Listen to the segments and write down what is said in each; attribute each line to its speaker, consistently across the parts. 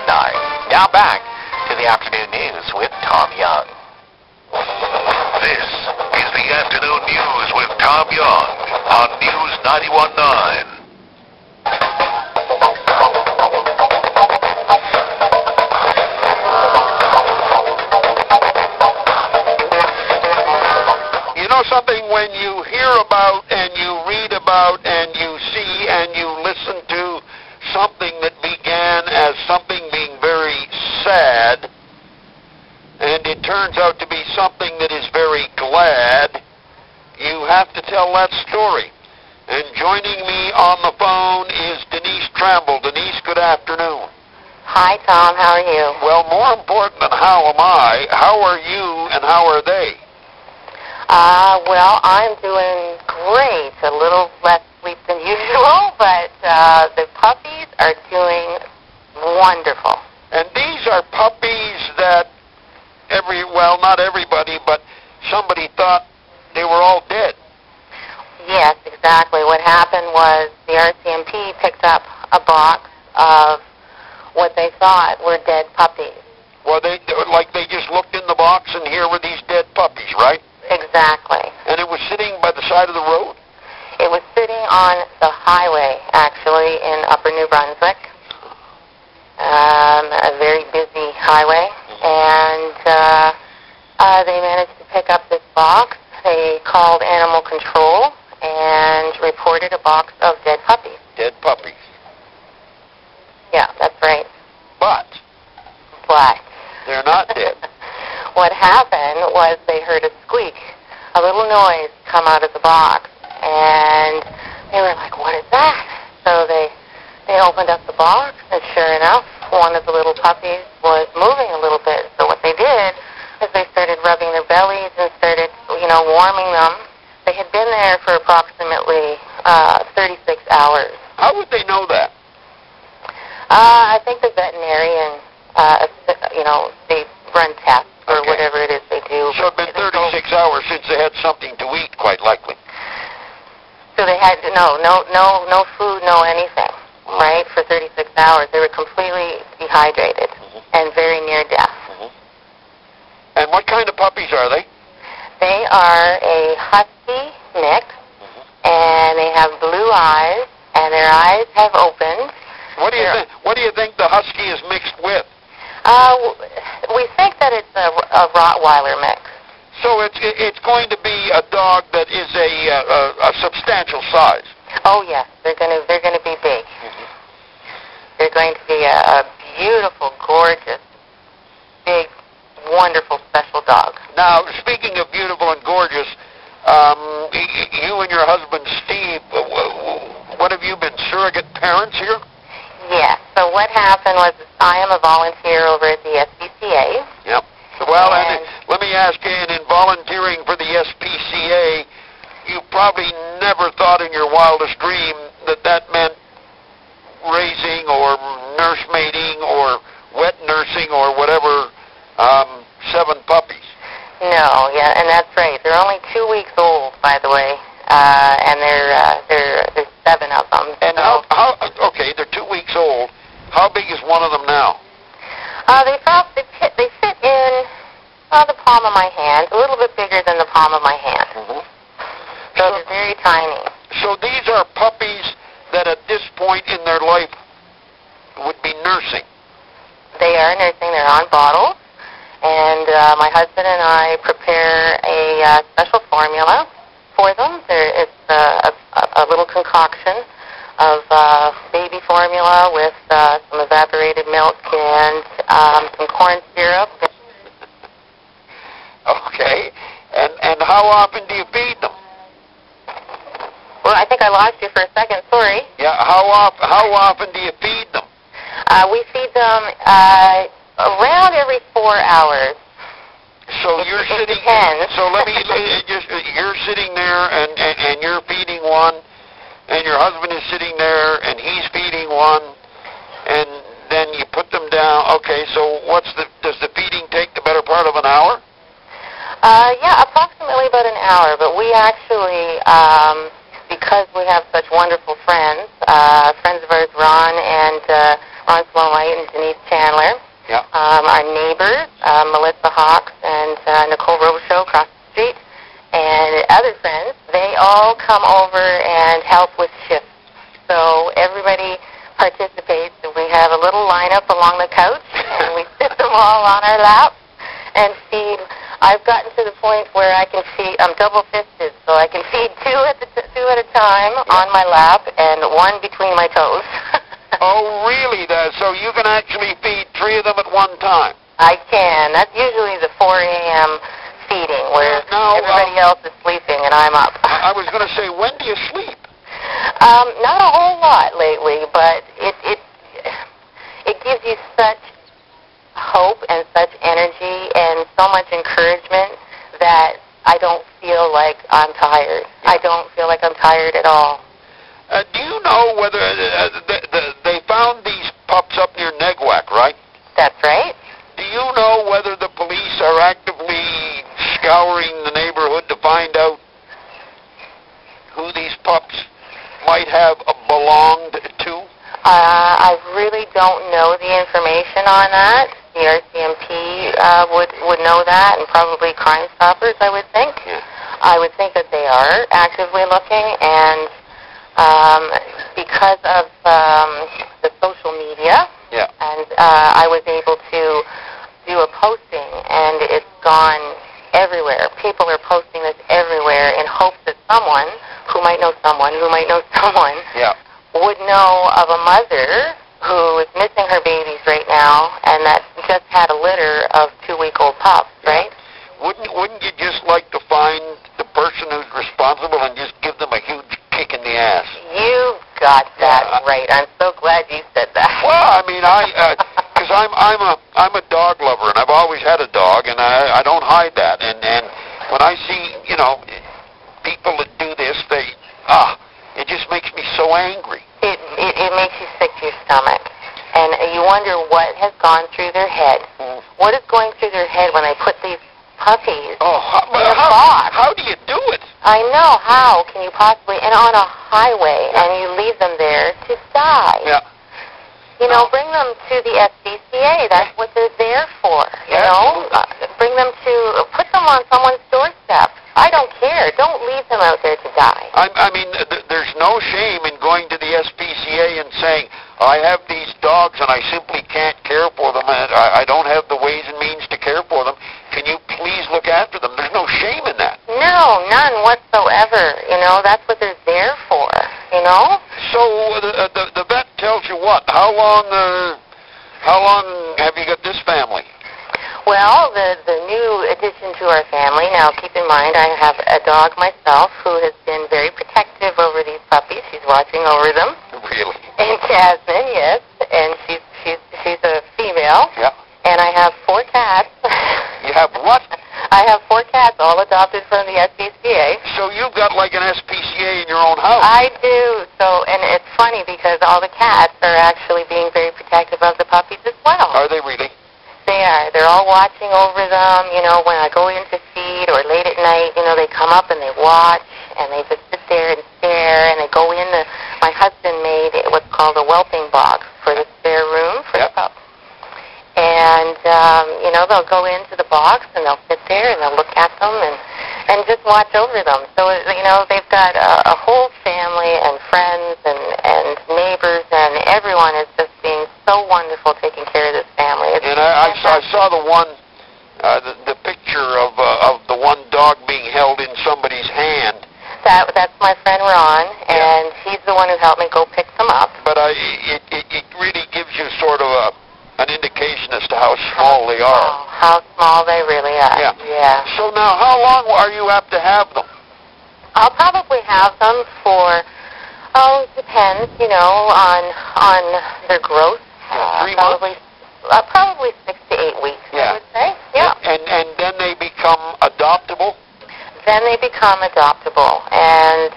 Speaker 1: 9019. Now back to the afternoon news with Tom Young.
Speaker 2: This is the afternoon news with Tom Young on News 91.9.
Speaker 3: You know something, when you hear about and you read about and you see and you listen to something that began as something being very sad, and it turns out to be something that is very glad, you have to tell that story. And joining me on the phone is Denise Tramble. Denise, good afternoon.
Speaker 4: Hi, Tom. How are you?
Speaker 3: Well, more important than how am I, how are you and how are they?
Speaker 4: Well, I'm doing great. A little less sleep than usual, but the puppies are doing wonderful.
Speaker 3: And these are puppies that not everybody, but somebody thought they were all dead.
Speaker 4: Yes, exactly. What happened was the RCMP picked up a box of what they thought were dead puppies.
Speaker 3: Well, they just looked in the box and here were these dead puppies, right?
Speaker 4: Exactly.
Speaker 3: And it was sitting by the side of the road?
Speaker 4: It was sitting on the highway, actually, in Upper New Brunswick. A very busy highway. And they managed to pick up this box. They called animal control and reported a box of dead puppies.
Speaker 3: Dead puppies.
Speaker 4: Yeah, that's right.
Speaker 3: But they're not dead.
Speaker 4: What happened was they heard a squeak, a little noise come out of the box, and they were like, what is that? So they opened up the box, and sure enough, one of the little puppies was moving a little bit. So what they did is they started rubbing their bellies and started, warming them. They had been there for approximately 36 hours.
Speaker 3: How would they know that?
Speaker 4: I think the veterinarian, they run tests or whatever it is they do.
Speaker 3: So it's been 36 hours since they had something to eat, quite likely.
Speaker 4: So they had no food, no anything, right, for 36 hours. They were completely dehydrated and very near death.
Speaker 3: And what kind of puppies are they?
Speaker 4: They are a husky mix, and they have blue eyes, and their eyes have opened.
Speaker 3: What do you think the husky is mixed with?
Speaker 4: We think that it's a Rottweiler mix.
Speaker 3: So it's going to be a dog that is a substantial size.
Speaker 4: Oh yes, they're going to be big. They're going to be a beautiful, gorgeous, big, wonderful, special dog.
Speaker 3: Now, speaking of beautiful and gorgeous, you and your husband Steve, what have you been, surrogate parents here?
Speaker 4: Yes. So what happened was I am a volunteer over at the SPCA.
Speaker 3: Yep. Well, and let me ask you, in volunteering for the SPCA, you probably never thought in your wildest dream that meant raising or nursemating or wet nursing or whatever 7 puppies.
Speaker 4: No, yeah, and that's right. They're only 2 weeks old, by the way, and there's 7 of them.
Speaker 3: And they're 2 weeks old. How big is one of them now?
Speaker 4: They fit in the palm of my hand, a little bit bigger than the palm of my hand. So they're very tiny.
Speaker 3: So these are puppies that at this point in their life would be nursing.
Speaker 4: They are nursing. They're on bottles. And my husband and I prepare a special formula for them. It's a little concoction of baby formula with some evaporated milk and some corn syrup.
Speaker 3: Okay. And how often do you feed them?
Speaker 4: Well, I think I lost you for a second. Sorry.
Speaker 3: Yeah. How often do you feed them?
Speaker 4: We feed them around every 4 hours.
Speaker 3: So you're sitting.
Speaker 4: Depends.
Speaker 3: So let me you're sitting there and you're feeding one, and your husband is sitting there and he's feeding one, and then you put them down. Okay. So does the feeding take the better part of an hour?
Speaker 4: Yeah, approximately about an hour. But we actually, because we have such wonderful friends of ours, Ron, and Ron Slomite and Denise Chandler.
Speaker 3: Yeah.
Speaker 4: Our neighbors, Melissa Hawks and Nicole Robichaud across the street, and other friends, they all come over and help with shifts. So everybody participates, and we have a little lineup along the couch, and we sit them all on our laps and feed. I've gotten to the point where I can feed, I'm double-fisted, so I can feed two at a time on my lap and one between my toes.
Speaker 3: Oh, really? So you can actually feed 3 of them at one time?
Speaker 4: I can. That's usually the 4 a.m. feeding, where
Speaker 3: Now,
Speaker 4: everybody else is sleeping and I'm up.
Speaker 3: I was going to say, when do you sleep?
Speaker 4: Not a whole lot lately, but it gives you such hope and such energy and so much encouragement that I don't feel like I'm tired. I don't feel like I'm tired at all.
Speaker 3: Do you know whether they found these pups up near Neguac, right?
Speaker 4: That's right.
Speaker 3: Do you know whether the police are actively scouring the neighborhood to find out who these pups might have belonged to?
Speaker 4: I really don't know the information on that. The RCMP would know that, and probably Crime Stoppers, I would think.
Speaker 3: Yeah.
Speaker 4: I would think that they are actively looking, and because of the social media,
Speaker 3: Yeah.
Speaker 4: and I was able to do a posting, and it's gone everywhere. People are posting this everywhere in hopes that someone who might know someone
Speaker 3: Yeah.
Speaker 4: would know of a mother who is missing her babies right now, and that just had a litter of 2-week-old pups, right?
Speaker 3: Wouldn't you just like to find the person who's responsible and just give them a huge kick in the ass?
Speaker 4: You got that right. I'm so glad you said that.
Speaker 3: Well, I mean, because I'm a dog lover, and I've always had a dog, and I don't hide that. And when I see people that do this, it just makes me so angry.
Speaker 4: It makes you sick to your stomach, and you wonder what has gone through their head.
Speaker 3: Mm.
Speaker 4: What is going through their head when they put these puppies in a
Speaker 3: how,
Speaker 4: box?
Speaker 3: how do you do it?
Speaker 4: I know. How can you possibly, and on a highway, and you leave them there to die?
Speaker 3: Yeah.
Speaker 4: You know, bring them to the SPCA. That's what they're there for. You
Speaker 3: Yeah.
Speaker 4: know, put them on someone's doorstep. I don't care. Don't leave them out there to die.
Speaker 3: I mean, there's no shame in going to the SPCA and saying, I have these dogs and I simply can't care for them, and I don't have the ways and means to care for them. Can you please look after them? There's no shame in that.
Speaker 4: No, none whatsoever. You know, that's what they're there for, you know?
Speaker 3: So the vet tells you what? How long have you got this family?
Speaker 4: Well, the new addition to our family, now keep in mind I have a dog myself who has been very protective over these puppies. She's watching over them.
Speaker 3: Really?
Speaker 4: And Jasmine, yes, and she's a female.
Speaker 3: Yeah.
Speaker 4: And I have 4 cats.
Speaker 3: You have what?
Speaker 4: I have 4 cats, all adopted from the SPCA.
Speaker 3: So you've got like an SPCA in your own house?
Speaker 4: I do. So, and it's funny because all the cats are actually being very protective of the puppies as well.
Speaker 3: Are they really?
Speaker 4: They are. They're all watching over them. You know, when I go in to feed or late at night, you know, they come up and they watch and they just sit there and stare, and they go in my husband made what's called a whelping box for the spare room for the pups. And, you know, they'll go into the box and they'll sit there and they'll look at them and just watch over them. So, you know, they've got a whole family and friends and neighbors, and everyone is just being so wonderful taking care of this family.
Speaker 3: And I saw the one, the picture of the one dog being held in somebody's hand.
Speaker 4: That's my friend Ron, and he's the one who helped me go pick them up.
Speaker 3: But it really gives you sort of an indication as to how small they are.
Speaker 4: How small they really are.
Speaker 3: Yeah. So now, how long are you apt to have them?
Speaker 4: I'll probably have them for, it depends, you know, on their growth.
Speaker 3: 3 months?
Speaker 4: Probably 6 to 8 weeks, I would say. Yeah.
Speaker 3: And then they become adoptable?
Speaker 4: Then they become adoptable. And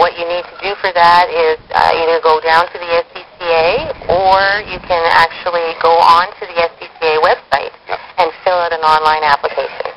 Speaker 4: what you need to do for that is either go down to the SPCA, or you can actually go on to the SPCA website and fill out an online application.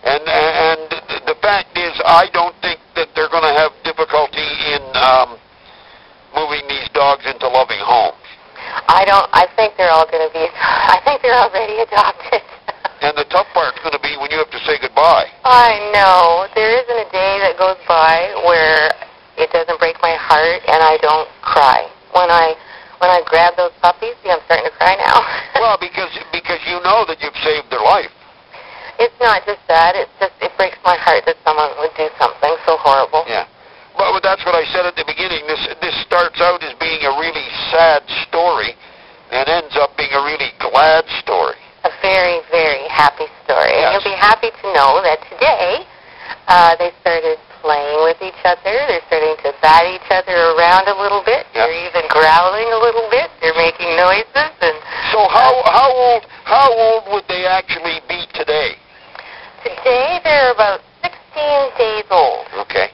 Speaker 3: And the fact is, I don't think that they're going to have difficulty in moving these dogs into loving homes.
Speaker 4: I think they're all going to be, I think they're already adopted.
Speaker 3: And the tough part's going to be when you have to say goodbye.
Speaker 4: I know. There isn't a day that goes by where it doesn't break my heart and I don't cry. When I grab those puppies, see, I'm starting to cry now.
Speaker 3: Well, because you know that you've saved their life.
Speaker 4: It's not just that. It's just, it breaks my heart that someone would do something so horrible.
Speaker 3: Yeah. Well, that's what I said at the beginning. This starts out as being a really sad story and ends up being a really glad story.
Speaker 4: A very, very happy story.
Speaker 3: Yes.
Speaker 4: And you'll be happy to know that today they started playing with each other. They're starting to bat each other around a little bit.
Speaker 3: Yeah.
Speaker 4: They're even growling a little bit. They're making noises. And
Speaker 3: So how old would they actually be today?
Speaker 4: today they're about 16 days old.
Speaker 3: Okay.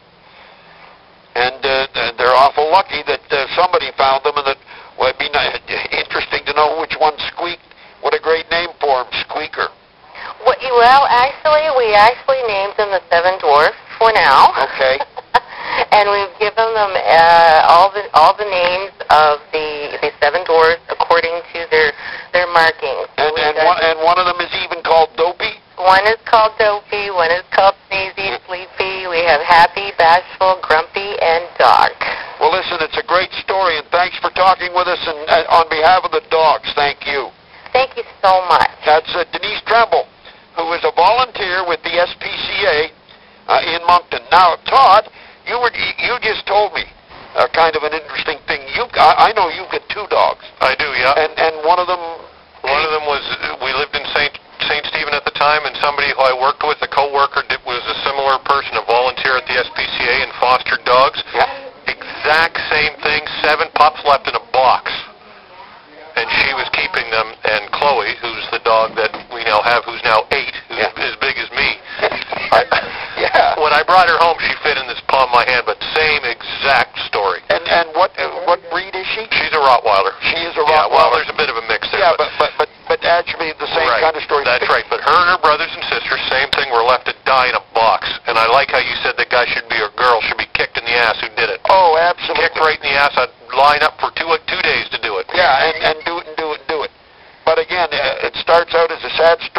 Speaker 3: And they're awful lucky that somebody found them, and that well, it'd be interesting to know which one squeaked. What a great name for him, Squeaker.
Speaker 4: Well, actually, we named them the Seven Dwarfs for now.
Speaker 3: Okay.
Speaker 4: And we've given them all the names of the Seven Dwarfs according to their markings.
Speaker 3: And one of them is even called Dopey.
Speaker 4: One is called Dopey, one is called Sneezy, Sleepy. We have Happy, Bashful, Grumpy, and Dog.
Speaker 3: Well, listen, it's a great story, and thanks for talking with us. And on behalf of the dogs, thank you.
Speaker 4: Thank you so much.
Speaker 3: That's Denise Tremble, who is a volunteer with the SPCA in Moncton. Now, Todd, you just told me kind of an interesting thing. I know you've got two dogs.
Speaker 2: I do, yeah.
Speaker 3: And one of them
Speaker 2: was, we lived in St. Stephen at the time, and somebody who I worked with, a co-worker, was a similar person, a volunteer at the SPCA and fostered dogs.
Speaker 3: Yeah.
Speaker 2: Exact same thing, 7 pups left in a box. And she was keeping them, and Chloe, who's the dog that we now have, who's now 8, who's as big as me.
Speaker 3: Yeah.
Speaker 2: When I brought her home, she fit in this palm of my hand, but same exact story.
Speaker 3: And what breed is she?
Speaker 2: She's a Rottweiler.
Speaker 3: She is a
Speaker 2: Yeah, well,
Speaker 3: Rottweiler.
Speaker 2: there's a bit of a mix there.
Speaker 3: Yeah, but actually the same
Speaker 2: right,
Speaker 3: kind of story.
Speaker 2: That's right. But her and her brothers and sisters, same thing, were left to die in a box. And I like how you said the guy should be, or girl should be kicked in the ass who did it.
Speaker 3: Oh, absolutely.
Speaker 2: Kicked right in the ass. I'd line up for 2 days to do it.
Speaker 3: Yeah, and do it. But again, it starts out as a sad story.